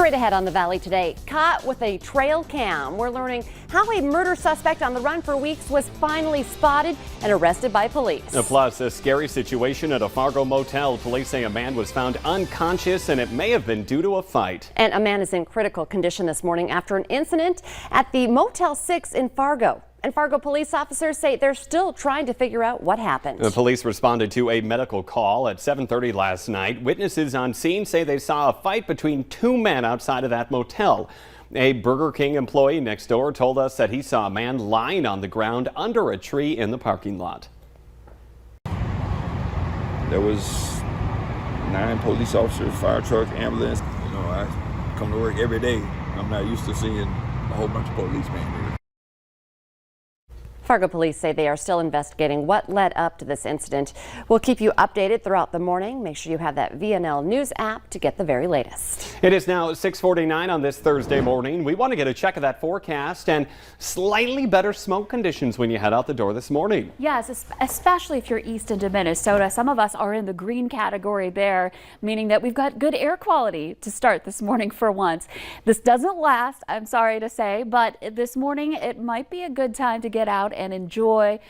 Straight ahead on the Valley today, caught with a trail cam. We're learning how a murder suspect on the run for weeks was finally spotted and arrested by police. Plus, a scary situation at a Fargo motel. Police say a man was found unconscious and it may have been due to a fight. And a man is in critical condition this morning after an incident at the Motel 6 in Fargo. And Fargo police officers say they're still trying to figure out what happened. The police responded to a medical call at 7:30 last night. Witnesses on scene say they saw a fight between two men outside of that motel. A Burger King employee next door told us that he saw a man lying on the ground under a tree in the parking lot. There was 9 police officers, fire truck, ambulance. You know, I come to work every day. I'm not used to seeing a whole bunch of policemen here. Fargo police say they are still investigating what led up to this incident. We'll keep you updated throughout the morning. Make sure you have that VNL News app to get the very latest. It is now 6:49 on this Thursday morning. We want to get a check of that forecast and slightly better smoke conditions when you head out the door this morning. Yes, especially if you're east into Minnesota. Some of us are in the green category there, meaning that we've got good air quality to start this morning for once. This doesn't last, I'm sorry to say, but this morning it might be a good time to get out and enjoy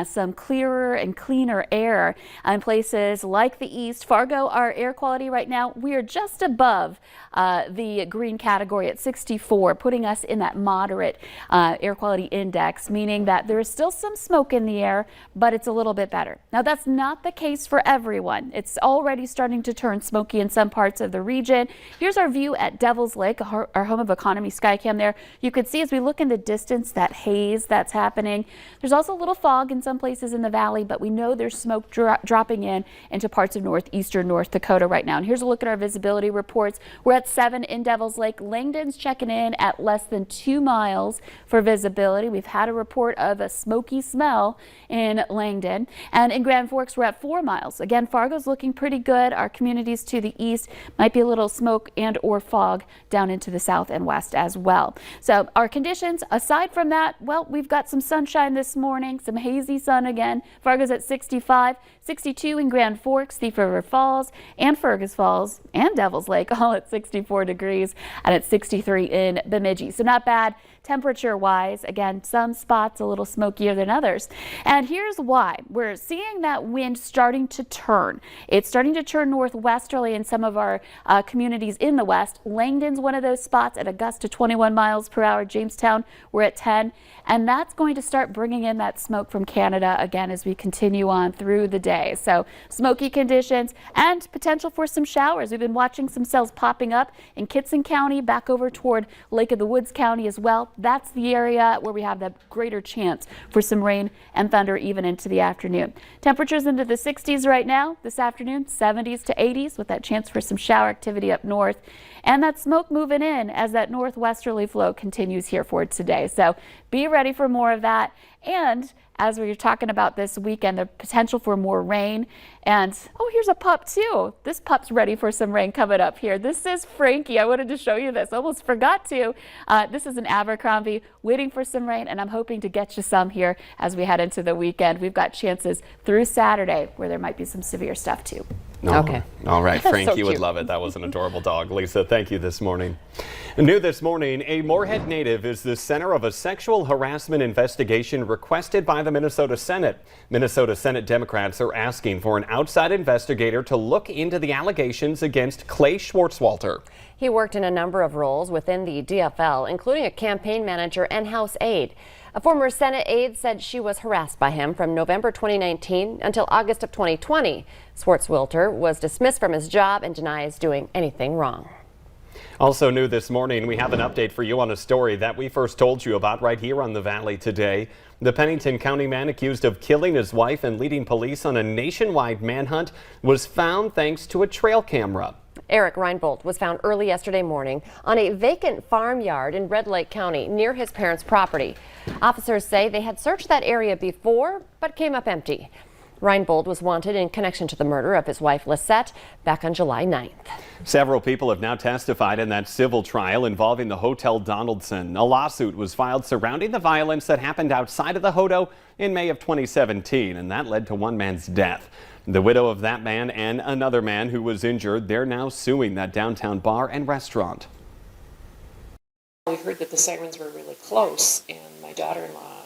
some clearer and cleaner air in places like the east. Fargo, our air quality right now, we are just above the green category at 64, putting us in that moderate air quality index, meaning that there is still some smoke in the air, but it's a little bit better. Now, that's not the case for everyone. It's already starting to turn smoky in some parts of the region. Here's our view at Devil's Lake, our home of Economy Skycam there. You can see as we look in the distance that haze that's happening. There's also a little fog in some places in the valley, but we know there's smoke dropping in into parts of northeastern North Dakota right now. And here's a look at our visibility reports. We're at 7 in Devil's Lake. Langdon's checking in at less than 2 miles for visibility. We've had a report of a smoky smell in Langdon. And in Grand Forks, we're at 4 miles. Again, Fargo's looking pretty good. Our communities to the east might be a little smoke and or fog down into the south and west as well. So our conditions, aside from that, well, we've got some sunshine this morning, some hazy sun again. Fargo's at 65, 62 in Grand Forks, Thief River Falls, and Fergus Falls, and Devil's Lake, all at 64 degrees, and at 63 in Bemidji. So not bad temperature-wise. Again, some spots a little smokier than others. And here's why. We're seeing that wind starting to turn. It's starting to turn northwesterly in some of our communities in the west. Langdon's one of those spots at a gust of 21 miles per hour. Jamestown, we're at 10. And that's going to start bringing in that smoke from Canada again as we continue on through the day. So smoky conditions and potential for some showers. We've been watching some cells popping up in Kitson County, back over toward Lake of the Woods County as well. That's the area where we have that greater chance for some rain and thunder even into the afternoon. Temperatures into the 60s right now. This afternoon, 70s to 80s with that chance for some shower activity up north. And that smoke moving in as that northwesterly flow continues here for today. So be ready for more of that. And as we were talking about this weekend, the potential for more rain. And oh, here's a pup too. This pup's ready for some rain coming up here. This is Frankie. I wanted to show you this. Almost forgot to. This is an Abercrombie waiting for some rain, and I'm hoping to get you some here as we head into the weekend. We've got chances through Saturday where there might be some severe stuff too. Okay. All right. That's Frankie so would cute. love it. That was an adorable dog. Lisa, thank you this morning. New this morning, a Moorhead native is the center of a sexual harassment investigation requested by the Minnesota Senate. Minnesota Senate Democrats are asking for an outside investigator to look into the allegations against Clay Schwartzwalter. He worked in a number of roles within the DFL, including a campaign manager and House aide. A former Senate aide said she was harassed by him from November 2019 until August of 2020. Schwartzwalter was dismissed from his job and denies doing anything wrong. Also new this morning, we have an update for you on a story that we first told you about right here on the Valley today. The Pennington County man accused of killing his wife and leading police on a nationwide manhunt was found thanks to a trail camera. Eric Reinbold was found early yesterday morning on a vacant farmyard in Red Lake County near his parents' property. Officers say they had searched that area before, but came up empty. Reinbold was wanted in connection to the murder of his wife Lisette back on July 9th. Several people have now testified in that civil trial involving the Hotel Donaldson. A lawsuit was filed surrounding the violence that happened outside of the Hodo in May of 2017, and that led to one man's death. The widow of that man and another man who was injured, they're now suing that downtown bar and restaurant. We heard that the sirens were really close, and my daughter-in-law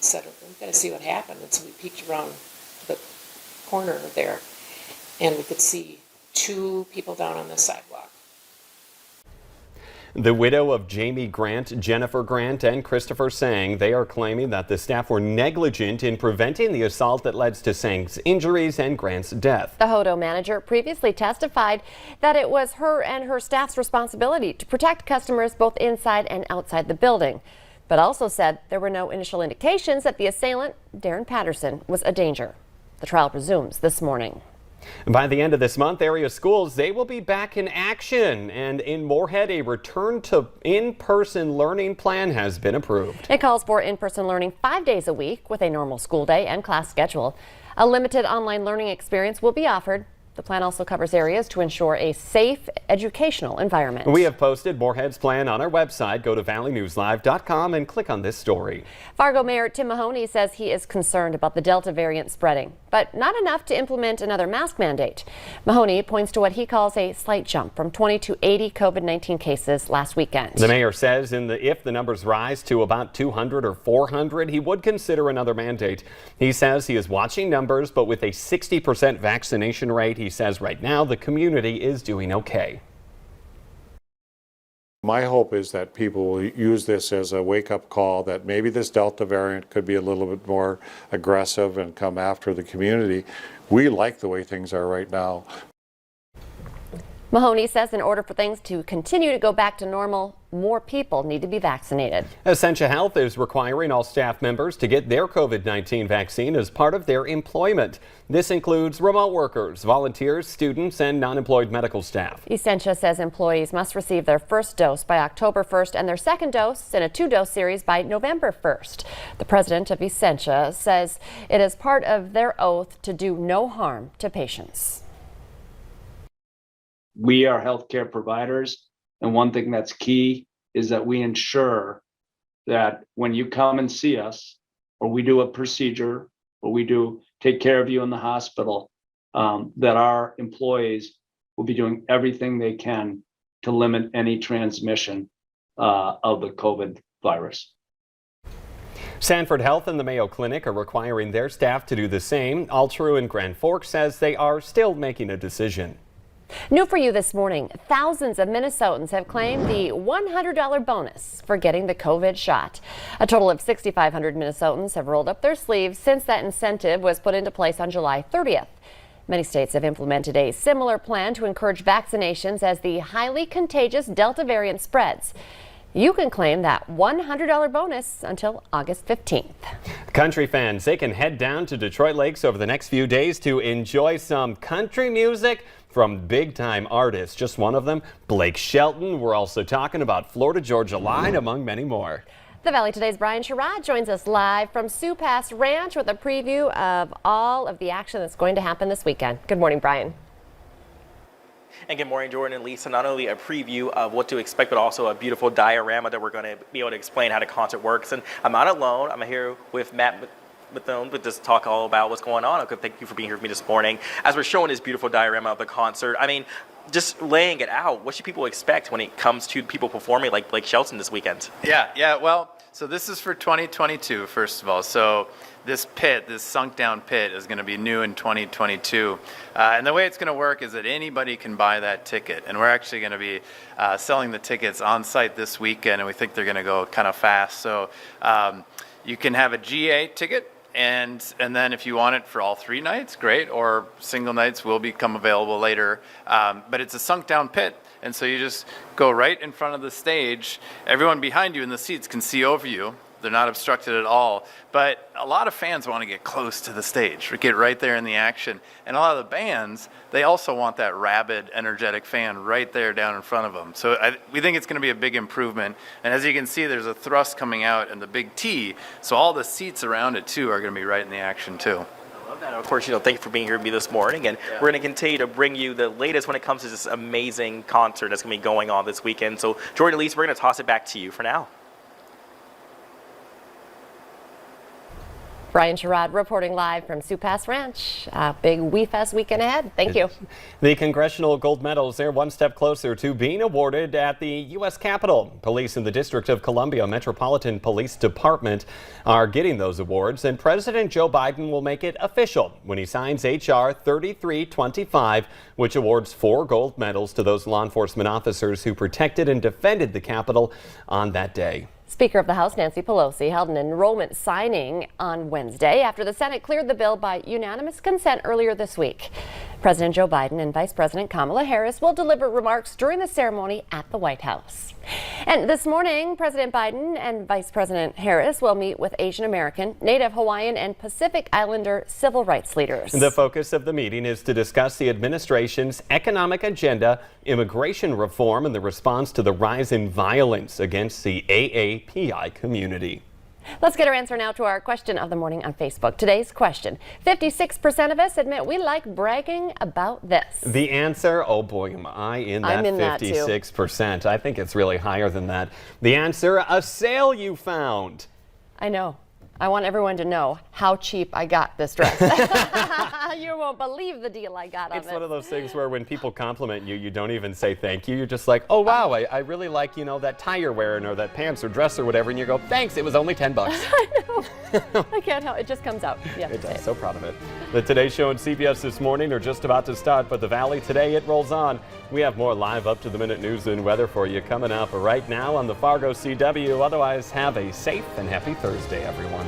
said, we've got to see what happened. And so we peeked around the corner there, and we could see 2 people down on the sidewalk. The widow of Jamie Grant, Jennifer Grant, and Christopher Sang, they are claiming that the staff were negligent in preventing the assault that led to Sang's injuries and Grant's death. The Hodo manager previously testified that it was her and her staff's responsibility to protect customers both inside and outside the building, but also said there were no initial indications that the assailant, Darren Patterson, was a danger. The trial resumes this morning. By the end of this month, area schools, they will be back in action. And in Moorhead, a return to in-person learning plan has been approved. It calls for in-person learning 5 days a week with a normal school day and class schedule. A limited online learning experience will be offered. The plan also covers areas to ensure a safe educational environment. We have posted Moorhead's plan on our website. Go to valleynewslive.com and click on this story. Fargo Mayor Tim Mahoney says he is concerned about the Delta variant spreading, but not enough to implement another mask mandate. Mahoney points to what he calls a slight jump from 20 to 80 COVID-19 cases last weekend. The mayor says if the numbers rise to about 200 or 400, he would consider another mandate. He says he is watching numbers, but with a 60% vaccination rate, he says right now the community is doing okay. My hope is that people will use this as a wake-up call that maybe this Delta variant could be a little bit more aggressive and come after the community. We like the way things are right now. Mahoney says in order for things to continue to go back to normal, more people need to be vaccinated. Essentia Health is requiring all staff members to get their COVID-19 vaccine as part of their employment. This includes remote workers, volunteers, students, and non-employed medical staff. Essentia says employees must receive their first dose by October 1st and their second dose in a 2-dose series by November 1st. The president of Essentia says it is part of their oath to do no harm to patients. We are healthcare providers, and one thing that's key is that we ensure that when you come and see us, or we do a procedure, or we do take care of you in the hospital, that our employees will be doing everything they can to limit any transmission of the COVID virus. Sanford Health and the Mayo Clinic are requiring their staff to do the same. Altru in Grand Forks says they are still making a decision. New for you this morning, thousands of Minnesotans have claimed the $100 bonus for getting the COVID shot. A total of 6,500 Minnesotans have rolled up their sleeves since that incentive was put into place on July 30th. Many states have implemented a similar plan to encourage vaccinations as the highly contagious Delta variant spreads. You can claim that $100 bonus until August 15th. Country fans, they can head down to Detroit Lakes over the next few days to enjoy some country music from big-time artists. Just one of them, Blake Shelton. We're also talking about Florida Georgia Line, among many more. The Valley Today's Brian Sherrod joins us live from Sioux Pass Ranch with a preview of all of the action that's going to happen this weekend. Good morning, Brian. And good morning, Jordan and Lisa. Not only a preview of what to expect, but also a beautiful diorama that we're going to be able to explain how the concert works. And I'm not alone. I'm here with Matt Bethune to just talk all about what's going on. Thank you for being here with me this morning. As we're showing this beautiful diorama of the concert, I mean, just laying it out, what should people expect when it comes to people performing like Blake Shelton this weekend? Yeah. Well, so this is for 2022, first of all. So this pit, this sunk down pit, is going to be new in 2022. And the way it's going to work is that anybody can buy that ticket. And we're actually going to be selling the tickets on site this weekend, and we think they're going to go kind of fast. So you can have a GA ticket. And then if you want it for all 3 nights, great, or single nights will become available later. But it's a sunk down pit, and so you just go right in front of the stage. Everyone behind you in the seats can see over you. They're not obstructed at all. But a lot of fans want to get close to the stage, get right there in the action. And a lot of the bands, they also want that rabid, energetic fan right there down in front of them. So we think it's going to be a big improvement. And as you can see, there's a thrust coming out and the big T. So all the seats around it, too, are going to be right in the action, too. I love that. Of course, thank you for being here with me this morning. And we're going to continue to bring you the latest when it comes to this amazing concert that's going to be going on this weekend. So, Jordan and Lisa, we're going to toss it back to you for now. Brian Sherrod reporting live from Sioux Pass Ranch. Big WeFest weekend ahead. Thank you. The congressional gold medals, they're one step closer to being awarded at the U.S. Capitol. Police in the District of Columbia Metropolitan Police Department are getting those awards, and President Joe Biden will make it official when he signs H.R. 3325, which awards 4 gold medals to those law enforcement officers who protected and defended the Capitol on that day. Speaker of the House Nancy Pelosi held an enrollment signing on Wednesday after the Senate cleared the bill by unanimous consent earlier this week. President Joe Biden and Vice President Kamala Harris will deliver remarks during the ceremony at the White House. And this morning, President Biden and Vice President Harris will meet with Asian American, Native Hawaiian, and Pacific Islander civil rights leaders. The focus of the meeting is to discuss the administration's economic agenda, immigration reform, and the response to the rise in violence against the AAPI community. Let's get our answer now to our question of the morning on Facebook. Today's question: 56% of us admit we like bragging about this. The answer, oh boy, am I in that 56%. I think it's really higher than that. The answer, a sale you found. I know. I want everyone to know how cheap I got this dress. You won't believe the deal I got on it. It's one of those things where when people compliment you, you don't even say thank you. You're just like, oh wow, I really like, that tie you're wearing or that pants or dress or whatever. And you go, thanks, it was only $10. I know. I can't help it. Just comes out. Yeah, it does. So proud of it. The Today Show and CBS This Morning are just about to start, but the Valley today, it rolls on. We have more live up-to-the-minute news and weather for you coming up right now on the Fargo CW. Otherwise, have a safe and happy Thursday, everyone.